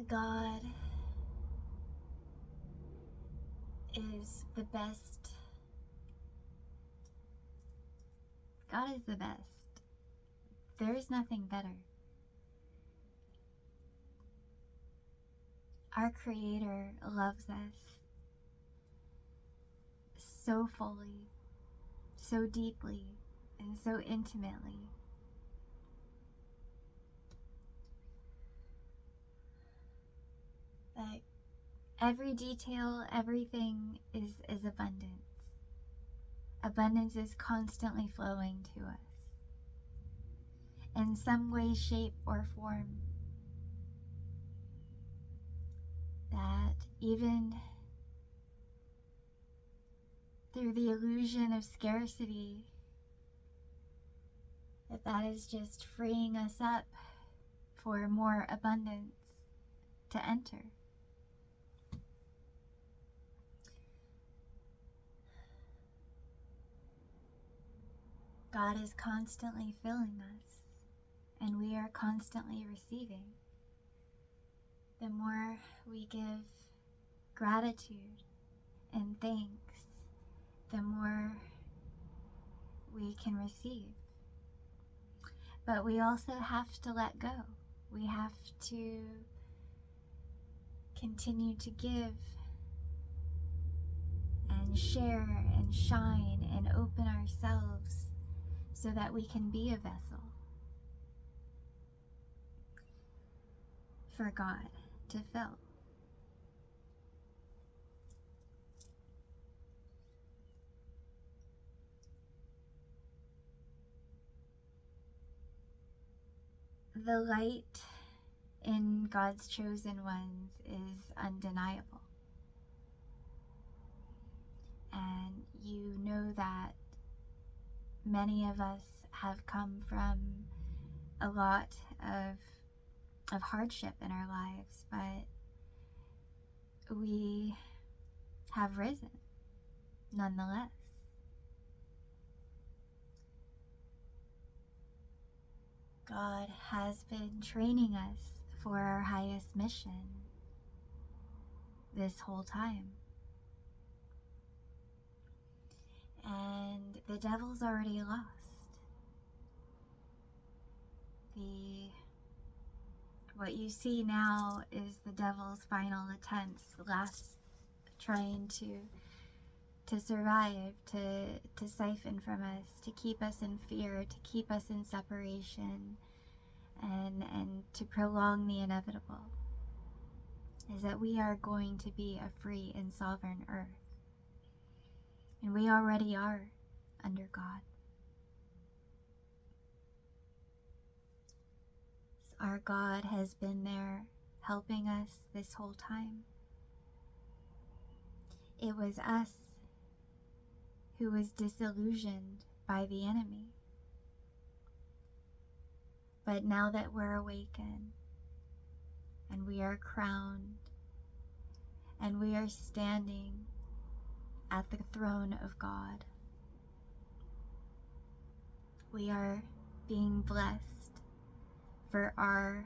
God is the best. God is the best. There is nothing better. Our Creator loves us so fully, so deeply, and so intimately. That every detail, everything is abundance. Abundance is constantly flowing to us in some way, shape, or form. That even through the illusion of scarcity, that is just freeing us up for more abundance to enter. God is constantly filling us, and we are constantly receiving. The more we give gratitude and thanks, the more we can receive. But we also have to let go. We have to continue to give and share and shine and open ourselves so that we can be a vessel for God to fill. The light in God's chosen ones is undeniable. And you know that many of us have come from a lot of hardship in our lives, but we have risen nonetheless. God has been training us for our highest mission this whole time. And the devil's already lost. What you see now is the devil's final attempts, trying to survive, to siphon from us, to keep us in fear, to keep us in separation, and to prolong the inevitable, is that we are going to be a free and sovereign earth. And we already are under God. Our God has been there helping us this whole time. It was us who was disillusioned by the enemy. But now that we're awakened and we are crowned and we are standing at the throne of God, we are being blessed for our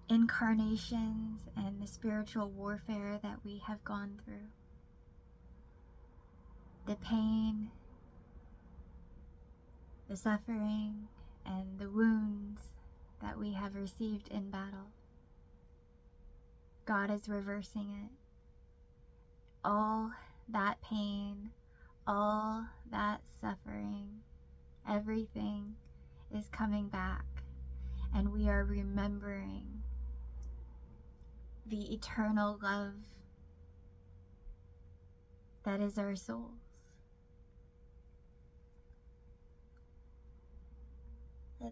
incarnations and the spiritual warfare that we have gone through. The pain, the suffering, and the wounds that we have received in battle. God is reversing it. All that pain, all that suffering, everything is coming back, and we are remembering the eternal love that is our souls.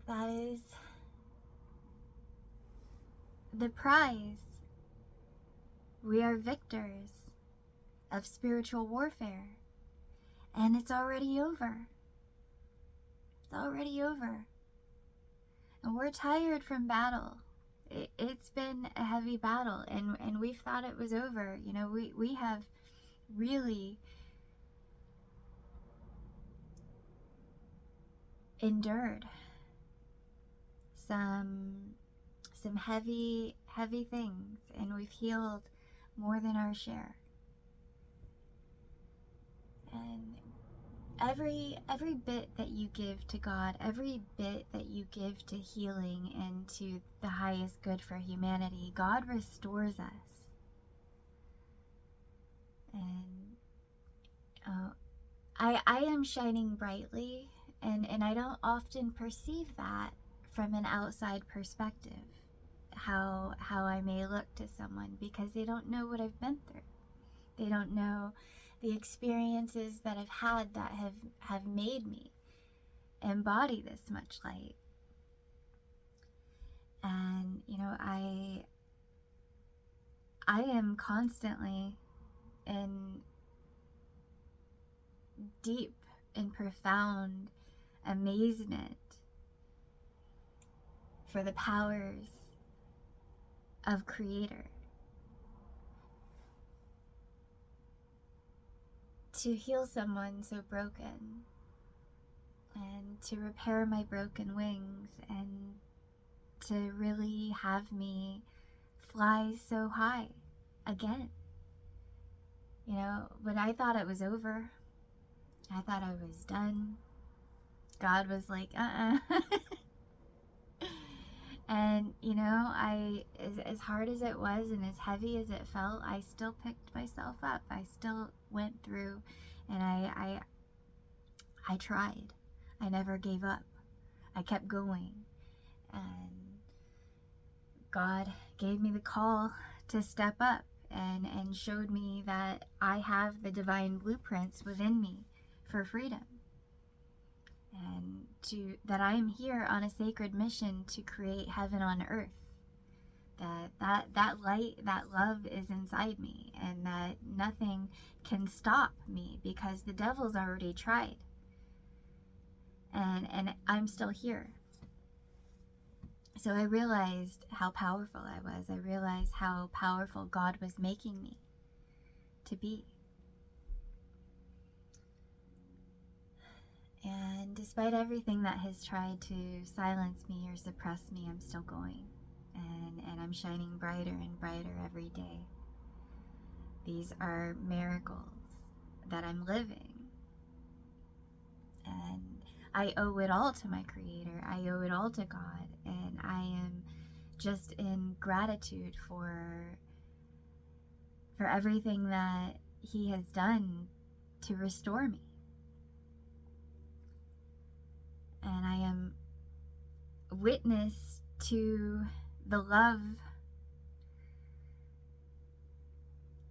That is the prize. We are victors of spiritual warfare, and it's already over. It's already over. And we're tired from battle. It's been a heavy battle, and we've thought it was over. You know, we have really endured some heavy things, and we've healed more than our share. And every bit that you give to God, every bit that you give to healing and to the highest good for humanity, God restores us. And I am shining brightly, and I don't often perceive that from an outside perspective, how I may look to someone, because they don't know what I've been through. They don't know the experiences that I've had that have made me embody this much light. And I am constantly in deep and profound amazement for the powers of Creator to heal someone so broken, and to repair my broken wings, and to really have me fly so high again. When I thought it was over, I thought I was done, God was like, And as hard as it was and as heavy as it felt, I still picked myself up. I still went through, and I tried. I never gave up. I kept going. And God gave me the call to step up, and showed me that I have the divine blueprints within me for freedom. And that I am here on a sacred mission to create heaven on earth. That light, that love is inside me, and that nothing can stop me, because the devil's already tried. And I'm still here. So I realized how powerful I was. I realized how powerful God was making me to be. And despite everything that has tried to silence me or suppress me, I'm still going. And I'm shining brighter and brighter every day. These are miracles that I'm living. And I owe it all to my Creator. I owe it all to God. And I am just in gratitude for everything that He has done to restore me. And I am witness to the love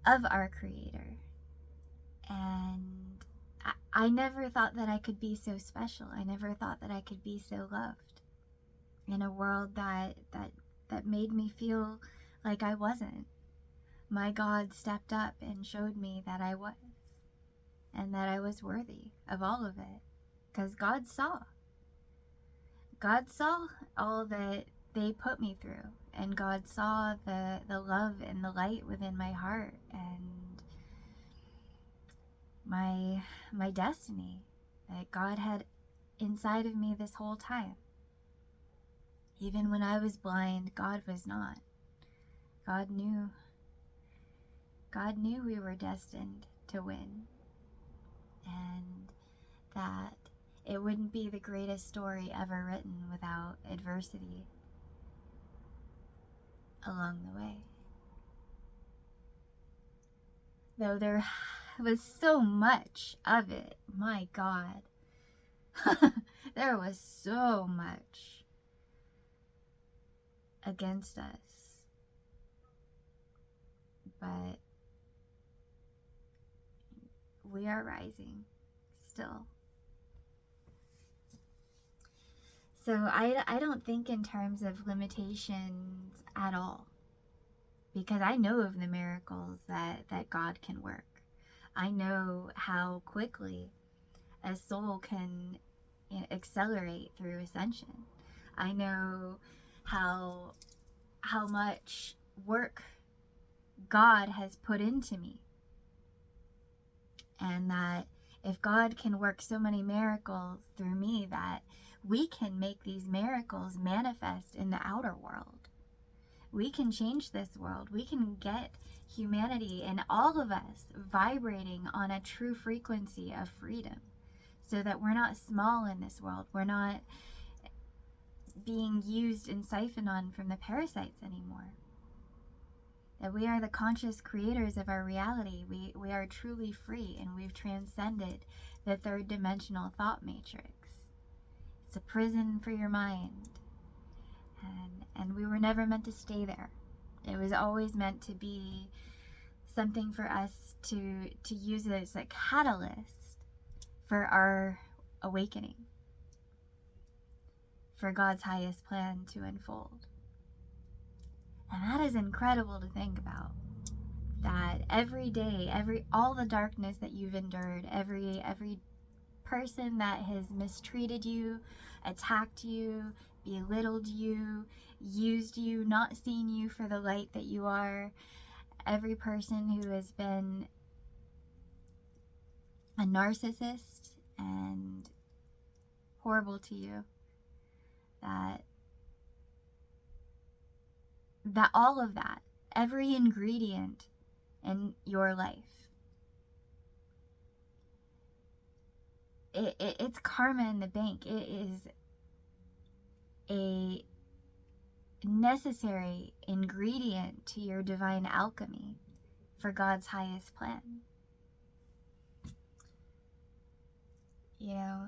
of our Creator. And I never thought that I could be so special. I never thought that I could be so loved in a world that made me feel like I wasn't. My God stepped up and showed me that I was, and that I was worthy of all of it, because God saw all that they put me through, and God saw the love and the light within my heart, and my destiny that God had inside of me this whole time. Even when I was blind, God was not. God knew we were destined to win, and that it wouldn't be the greatest story ever written without adversity along the way. Though there was so much of it, my God. There was so much against us. But we are rising still. So I don't think in terms of limitations at all, because I know of the miracles that God can work. I know how quickly a soul can accelerate through ascension. I know how much work God has put into me, and that if God can work so many miracles through me, that we can make these miracles manifest in the outer world. We can change this world. We can get humanity and all of us vibrating on a true frequency of freedom, so that we're not small in this world. We're not being used and siphoned on from the parasites anymore. That we are the conscious creators of our reality. We are truly free, and we've transcended the third dimensional thought matrix. It's a prison for your mind. And we were never meant to stay there. It was always meant to be something for us to use as a catalyst for our awakening, for God's highest plan to unfold. And that is incredible to think about. That every day, all the darkness that you've endured, every person that has mistreated you, attacked you, belittled you, used you, not seen you for the light that you are, every person who has been a narcissist and horrible to you, that all of that, every ingredient in your life, it's karma in the bank. It is a necessary ingredient to your divine alchemy for God's highest plan. You know,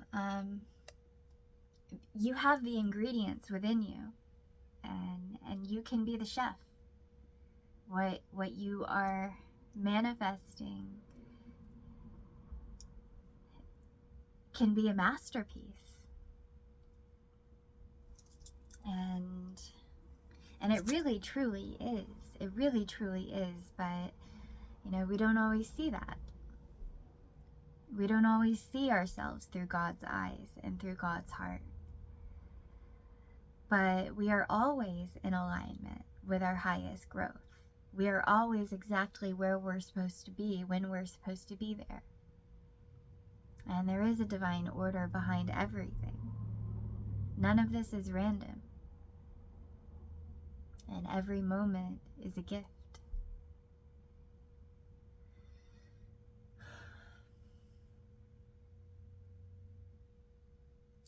you have the ingredients within you, and you can be the chef. What you are manifesting can be a masterpiece. And it really truly is. It really truly is, but you know, we don't always see that. We don't always see ourselves through God's eyes and through God's heart. But we are always in alignment with our highest growth. We are always exactly where we're supposed to be when we're supposed to be there. And there is a divine order behind everything. None of this is random. And every moment is a gift.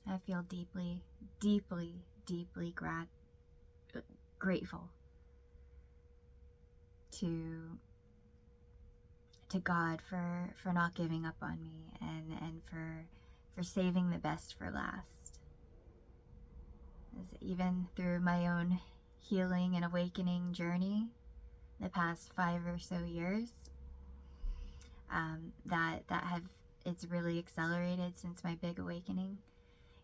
I feel deeply, deeply, deeply grateful to God for not giving up on me, and for saving the best for last. As even through my own healing and awakening journey the past 5 or so years, it's really accelerated since my big awakening.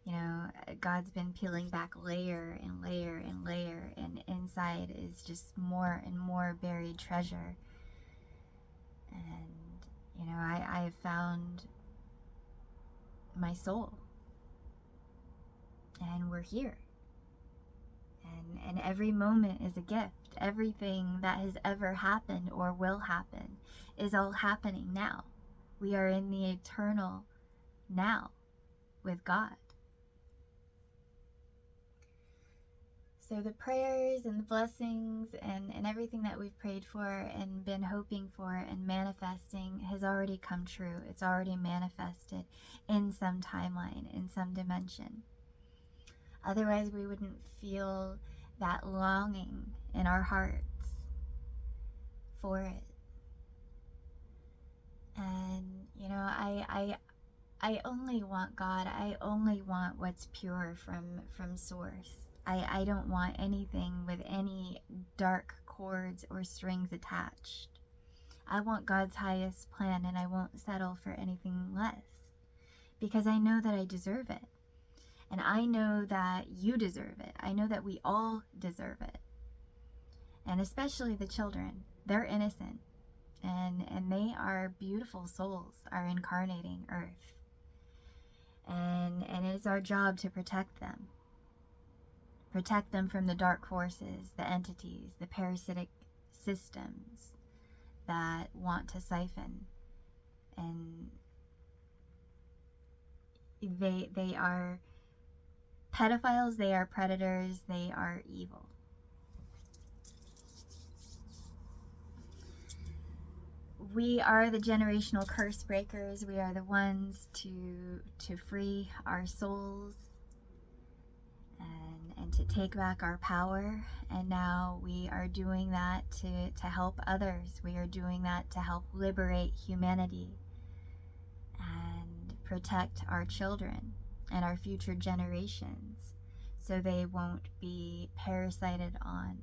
You know, God's been peeling back layer and layer and layer, and inside is just more and more buried treasure. And, you know, I have found my soul. And we're here. And every moment is a gift. Everything that has ever happened or will happen is all happening now. We are in the eternal now with God. So the prayers and the blessings and everything that we've prayed for and been hoping for and manifesting has already come true. It's already manifested in some timeline, in some dimension. Otherwise, we wouldn't feel that longing in our hearts for it. And, you know, I only want God. I only want what's pure from source. I don't want anything with any dark cords or strings attached. I want God's highest plan, and I won't settle for anything less, because I know that I deserve it. And I know that you deserve it. I know that we all deserve it. And especially the children. They're innocent. And they are beautiful souls, are incarnating Earth. And it's our job to protect them. Protect them from the dark forces, the entities, the parasitic systems that want to siphon. And they are pedophiles, they are predators, they are evil. We are the generational curse breakers. We are the ones to free our souls and to take back our power. And now we are doing that to help others. We are doing that to help liberate humanity and protect our children and our future generations so they won't be parasited on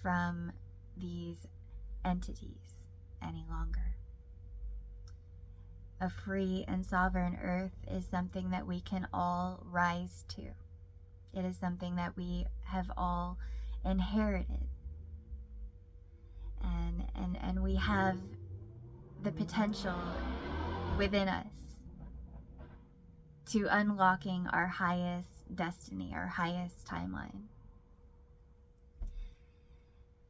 from these entities any longer. A free and sovereign earth is something that we can all rise to. It is something that we have all inherited. And we have the potential within us to unlocking our highest destiny, our highest timeline.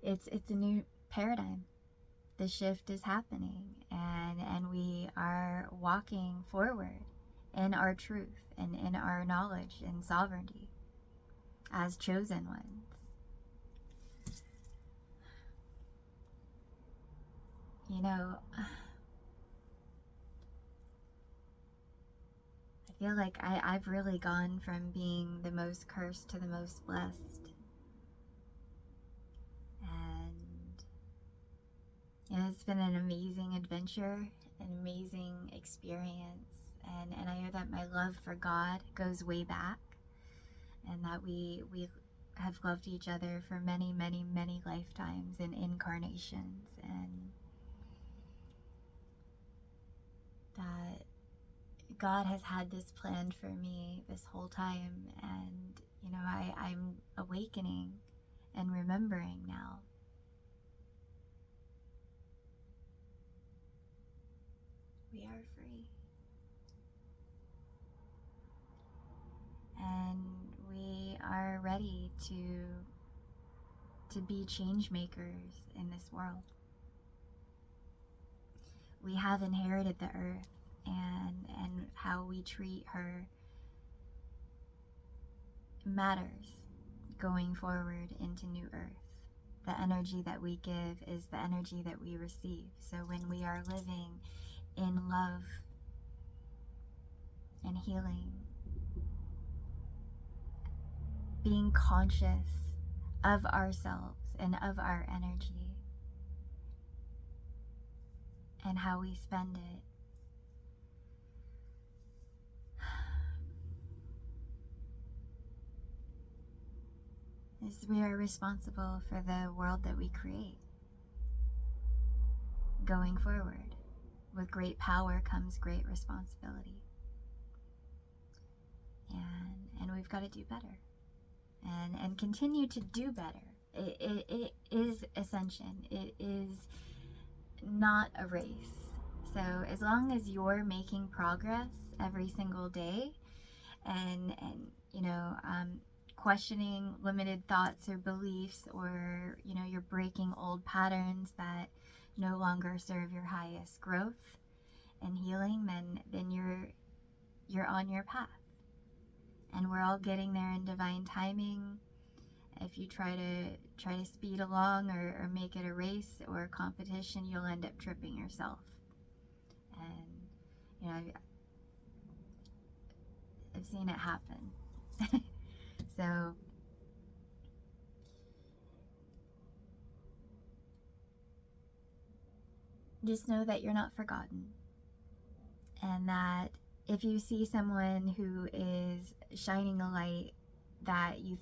It's a new paradigm. The shift is happening, and we are walking forward in our truth and in our knowledge and sovereignty as chosen ones. You know, I feel like I've really gone from being the most cursed to the most blessed. And it's been an amazing adventure, an amazing experience, and I know that my love for God goes way back, and that we have loved each other for many, many, many lifetimes and incarnations, and that God has had this planned for me this whole time, and you know, I'm awakening and remembering now. We are free. And we are ready to be change makers in this world. We have inherited the earth, and how we treat her matters going forward into new earth. The energy that we give is the energy that we receive. So when we are living in love and healing, being conscious of ourselves and of our energy and how we spend it, is we are responsible for the world that we create. Going forward, with great power comes great responsibility. And we've got to do better. And continue to do better. It is ascension. It is not a race. So as long as you're making progress every single day, and you know, questioning limited thoughts or beliefs, or you know, you're breaking old patterns that no longer serve your highest growth and healing, then you're on your path. And we're all getting there in divine timing. If you try to speed along or make it a race or a competition, you'll end up tripping yourself. And you know, I've seen it happen. So just know that you're not forgotten, and that if you see someone who is shining a light that you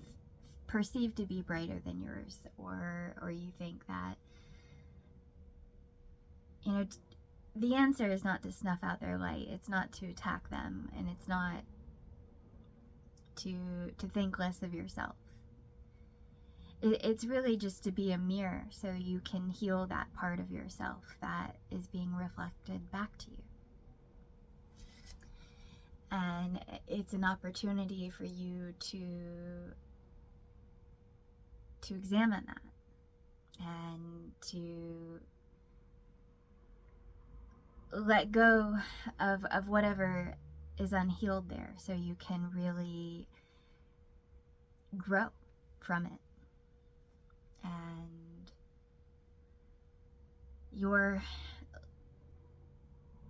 perceive to be brighter than yours, or you think that, you know, the answer is not to snuff out their light. It's not to attack them, and it's not to think less of yourself. It's really just to be a mirror so you can heal that part of yourself that is being reflected back to you. And it's an opportunity for you to examine that and to let go of whatever is unhealed there, so you can really grow from it. And your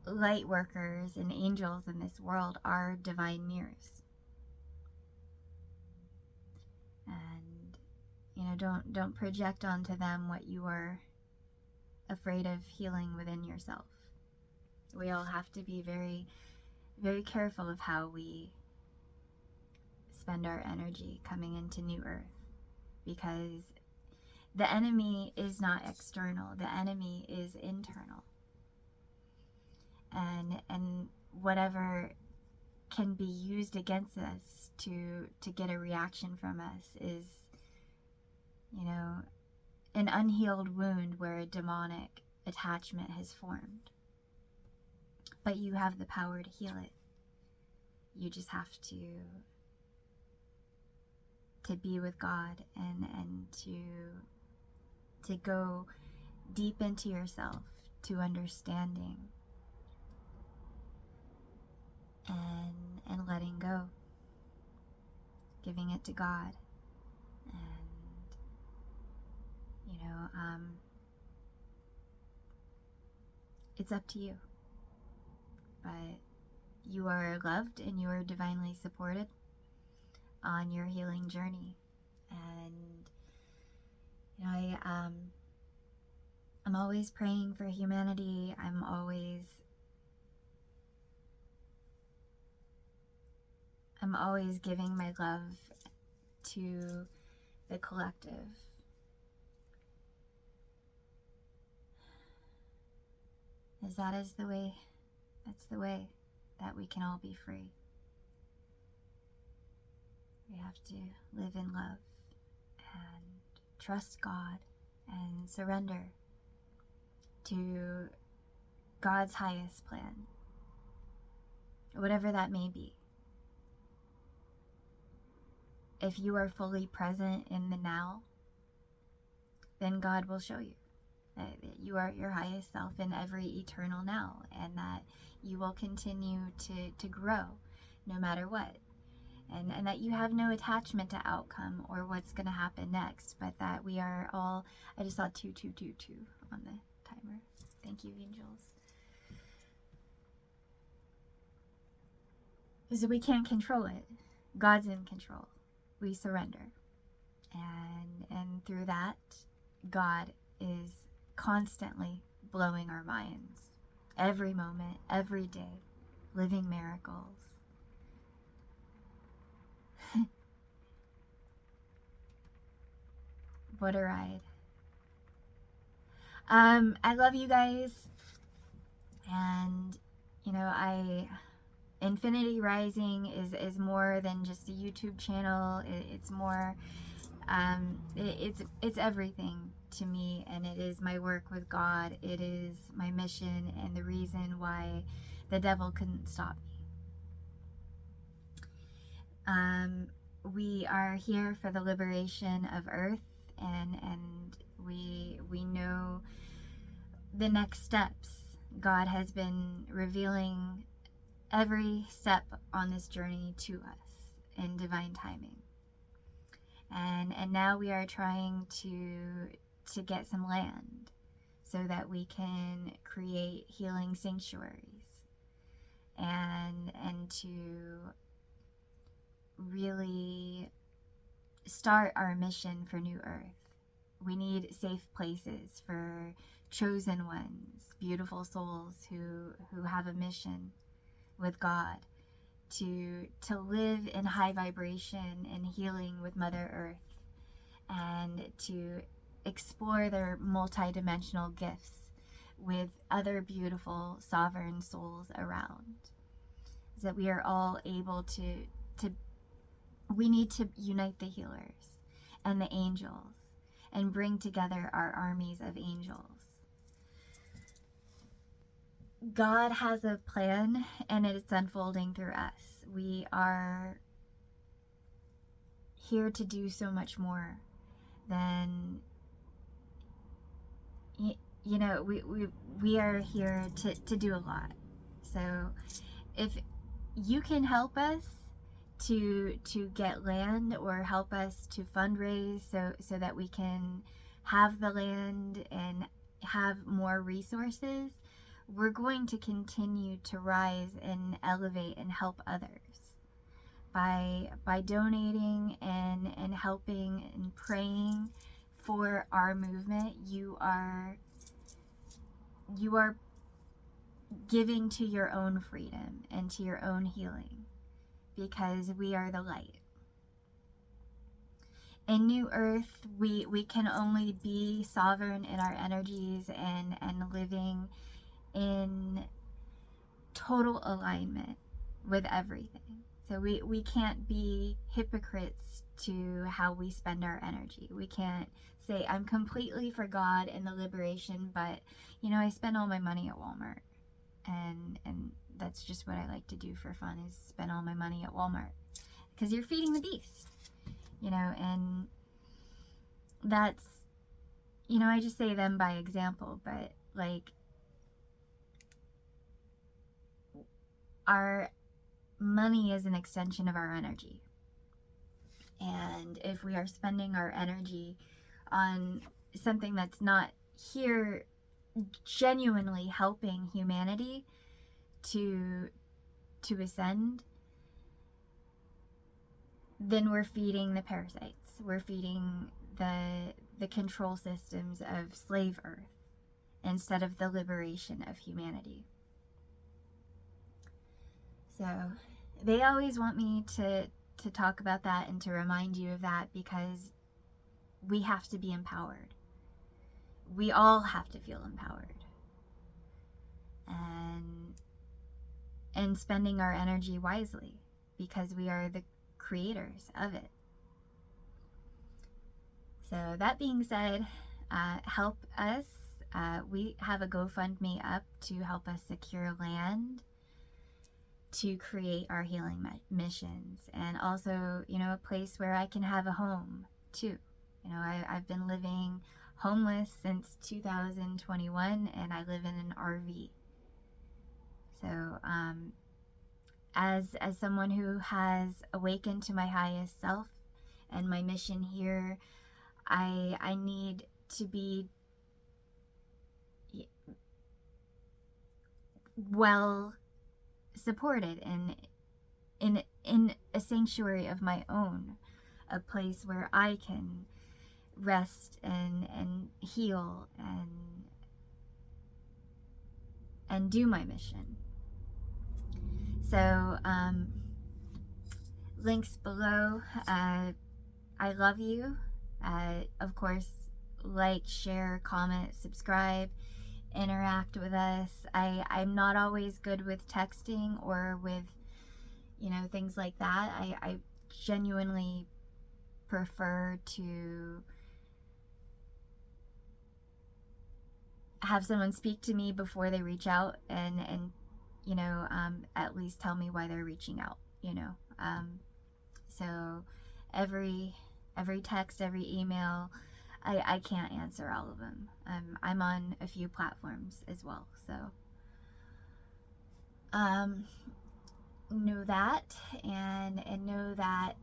light workers and angels in this world are divine mirrors. And, you know, don't project onto them what you are afraid of healing within yourself. We all have to be very, very careful of how we spend our energy coming into New Earth, because the enemy is not external, the enemy is internal. And whatever can be used against us to get a reaction from us is, you know, an unhealed wound where a demonic attachment has formed. But you have the power to heal it. You just have to be with God and to go deep into yourself, to understanding and letting go, giving it to God. And, you know, it's up to you. But you are loved and you are divinely supported on your healing journey. And, you know, I'm always praying for humanity. I'm always giving my love to the collective. As that's the way that we can all be free. We have to live in love and trust God and surrender to God's highest plan, whatever that may be. If you are fully present in the now, then God will show you that you are your highest self in every eternal now, and that you will continue to grow no matter what. And that you have no attachment to outcome or what's going to happen next, but that we are all, I just saw 2222 on the timer. Thank you, angels. So we can't control it. God's in control. We surrender. And through that, God is constantly blowing our minds. Every moment, every day, living miracles. What a ride. I love you guys. And, you know, Infinity Rising is more than just a YouTube channel. It's more, it's everything to me, and it is my work with God. It is my mission and the reason why the devil couldn't stop me. We are here for the liberation of Earth, and we know the next steps. God has been revealing every step on this journey to us in divine timing. And now we are trying to get some land so that we can create healing sanctuaries and to really start our mission for New Earth. We need safe places for chosen ones, beautiful souls who have a mission with God to live in high vibration and healing with Mother Earth, and to explore their multidimensional gifts with other beautiful sovereign souls around. So that we are all able to we need to unite the healers and the angels and bring together our armies of angels. God has a plan, and it's unfolding through us. We are here to do so much more than, you know, we are here to do a lot. So if you can help us to get land or help us to fundraise so that we can have the land and have more resources, we're going to continue to rise and elevate and help others by donating and helping and praying for our movement. You are giving to your own freedom and to your own healing, because we are the light. In New Earth, we can only be sovereign in our energies and living in total alignment with everything. So we can't be hypocrites to how we spend our energy. We can't say, I'm completely for God and the liberation, but I spend all my money at Walmart. And that's just what I like to do for fun, is spend all my money at Walmart. Because you're feeding the beast. And that's, I just say them by example, but like, our money is an extension of our energy. And if we are spending our energy on something that's not here genuinely helping humanity to ascend, then we're feeding the parasites. We're feeding the control systems of slave Earth instead of the liberation of humanity. So they always want me to talk about that and to remind you of that, because we have to be empowered. We all have to feel empowered. And spending our energy wisely, because we are the creators of it. So that being said, help us. We have a Gofundme up to help us secure land to create our healing missions, and also, a place where I can have a home too. I've been living homeless since 2021, and I live in an RV. So, as someone who has awakened to my highest self and my mission here, I need to be well supported in a sanctuary of my own, a place where I can rest and heal and do my mission. So links below. I love you. Of course, like, share, comment, subscribe, interact with us. I'm not always good with texting or with things like that. I genuinely prefer to have someone speak to me before they reach out, and at least tell me why they're reaching out. So every text, every email, I can't answer all of them. I'm on a few platforms as well, so know that, and know that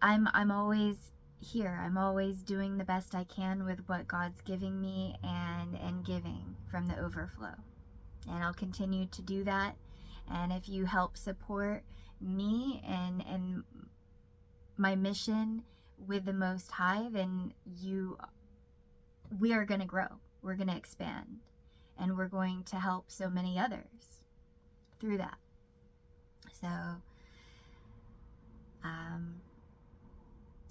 I'm always here. I'm always doing the best I can with what God's giving me and giving from the overflow. And I'll continue to do that. And if you help support me and my mission with the Most High, then we are going to grow. We're going to expand. And we're going to help so many others through that. So,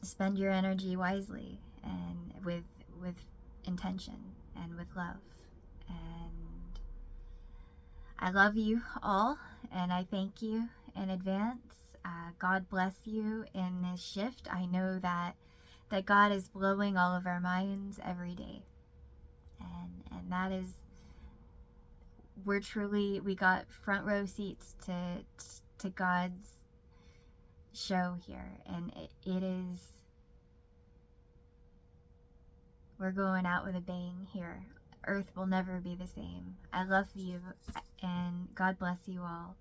spend your energy wisely and with intention and with love. And I love you all, and I thank you in advance. God bless you in this shift. I know that God is blowing all of our minds every day, and that is, we got front row seats to God's show here, and it is, we're going out with a bang here. Earth will never be the same. I love you, and God bless you all.